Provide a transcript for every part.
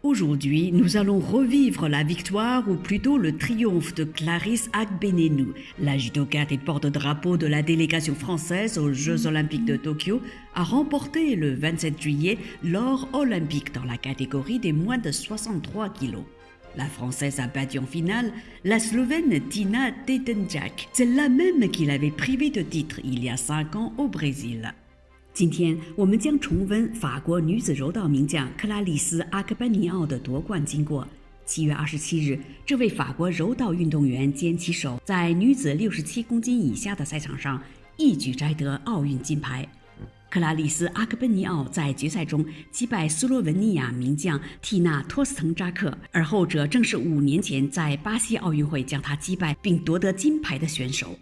Aujourd'hui, nous allons revivre la victoire ou plutôt le triomphe de Clarisse Agbennou. La judokate et porte-drapeau de la délégation française aux Jeux Olympiques de Tokyo a remporté le 27 juillet l'or olympique dans la catégorie des moins de 63 kilos. La Française a battu en finale la Slovène Tina Tetenjak, celle-là même qui l'avait privée de titre il y a 5 ans au Brésil. 今天我们将重温法国女子柔道名将克拉丽丝·阿格班尼奥的夺冠经过。7月27日，这位法国柔道运动员坚其手，在女子67公斤以下的赛场上一举摘得奥运金牌。克拉丽丝·阿格班尼奥在决赛中击败斯洛文尼亚名将蒂娜·托斯滕扎克，而后者正是5年前在巴西奥运会将她击败并夺得金牌的选手。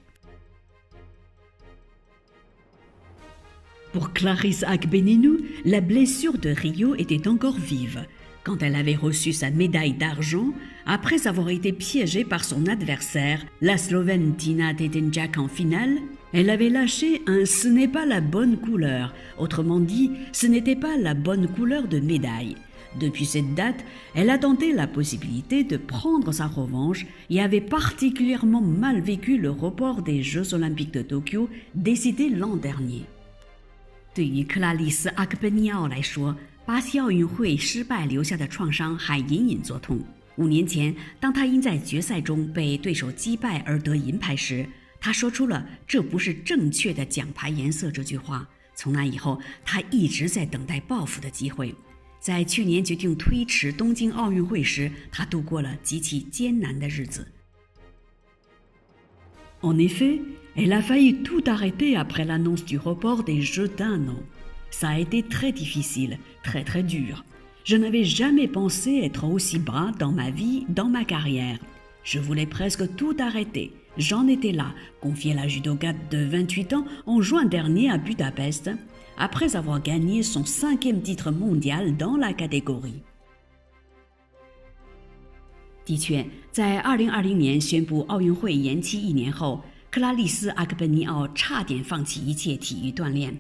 Pour Clarisse Agbennou, la blessure de Rio était encore vive. Quand elle avait reçu sa médaille d'argent, après avoir été piégée par son adversaire, la Slovène Tina Tetenjak en finale, elle avait lâché un « ce n'est pas la bonne couleur », autrement dit, ce n'était pas la bonne couleur de médaille. Depuis cette date, elle a tenté la possibilité de prendre sa revanche et avait particulièrement mal vécu le report des Jeux Olympiques de Tokyo décidé l'an dernier. 对于克拉丽丝·阿格本尼奥来说，巴西奥运会失败留下的创伤还隐隐作痛。5年前，当她因在决赛中被对手击败而得银牌时，她说出了“这不是正确的奖牌颜色”这句话。从那以后，她一直在等待报复的机会。在去年决定推迟东京奥运会时，她度过了极其艰难的日子。En effet,Elle a failli tout arrêter après l'annonce du report des Jeux d'1 an. Ça a été très difficile, très dur. Je n'avais jamais pensé être aussi bas dans ma vie, dans ma carrière. Je voulais presque tout arrêter. J'en étais là, confiait la judokate de 28 ans en juin dernier à Budapest, après avoir gagné son 5e titre mondial dans la catégorie. 的确，在2020年宣布奥运会延期1年后，克拉丽丝·阿格本尼奥差点放弃一切体育锻炼。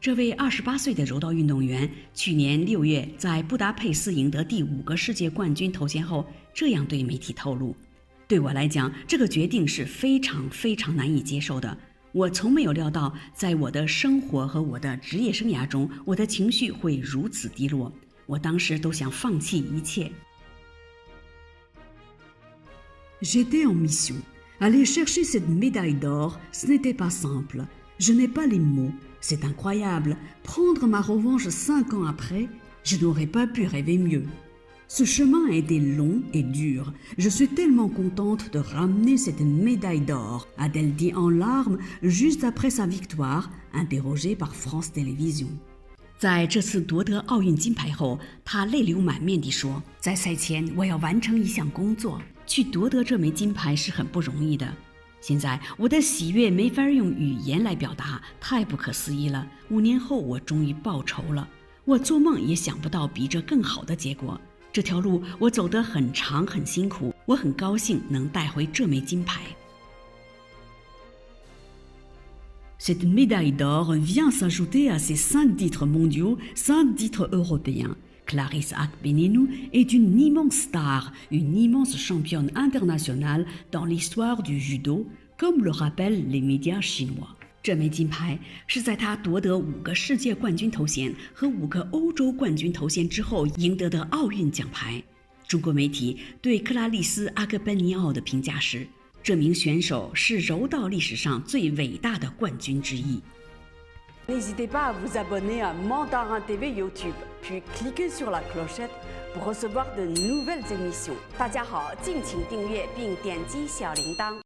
这位28岁的柔道运动员去年6月在布达佩斯赢得第5个世界冠军头衔后，这样对媒体透露：“对我来讲，这个决定是非常难以接受的。我从没有料到，在我的生活和我的职业生涯中，我的情绪会如此低落。我当时都想放弃一切。” J'étais en mission.Aller chercher cette médaille d'or, ce n'était pas simple. Je n'ai pas les mots. C'est incroyable. Prendre ma revanche 5 ans après, je n'aurais pas pu rêver mieux. Ce chemin a été long et dur. Je suis tellement contente de ramener cette médaille d'or, a-t-elle dit en larmes juste après sa victoire, interrogée par France Télévisions.在这次夺得奥运金牌后，她泪流满面地说：“在赛前，我要完成一项工作，去夺得这枚金牌是很不容易的。现在我的喜悦没法用语言来表达，太不可思议了。5年后，我终于报仇了。我做梦也想不到比这更好的结果。这条路我走得很长很辛苦，我很高兴能带回这枚金牌。” Cette médaille d'or vient s'ajouter à ses 5 titres mondiaux, 5 titres européens. Clarisse Agbennou est une immense star, une immense championne internationale dans l'histoire du judo, comme le rappellent les médias chinois. 这枚金牌是在她夺得5个世界冠军头衔和5个欧洲冠军头衔之后赢得的奥运奖牌。中国媒体对克拉丽丝·阿格本尼奥的评价是：这名选手是柔道历史上最伟大的冠军之一。N'hésitez pas à vous abonner à Mandarin TV YouTube, puis cliquez sur la clochette pour recevoir de nouvelles émissions. 大家好，敬请订阅并点击小铃铛。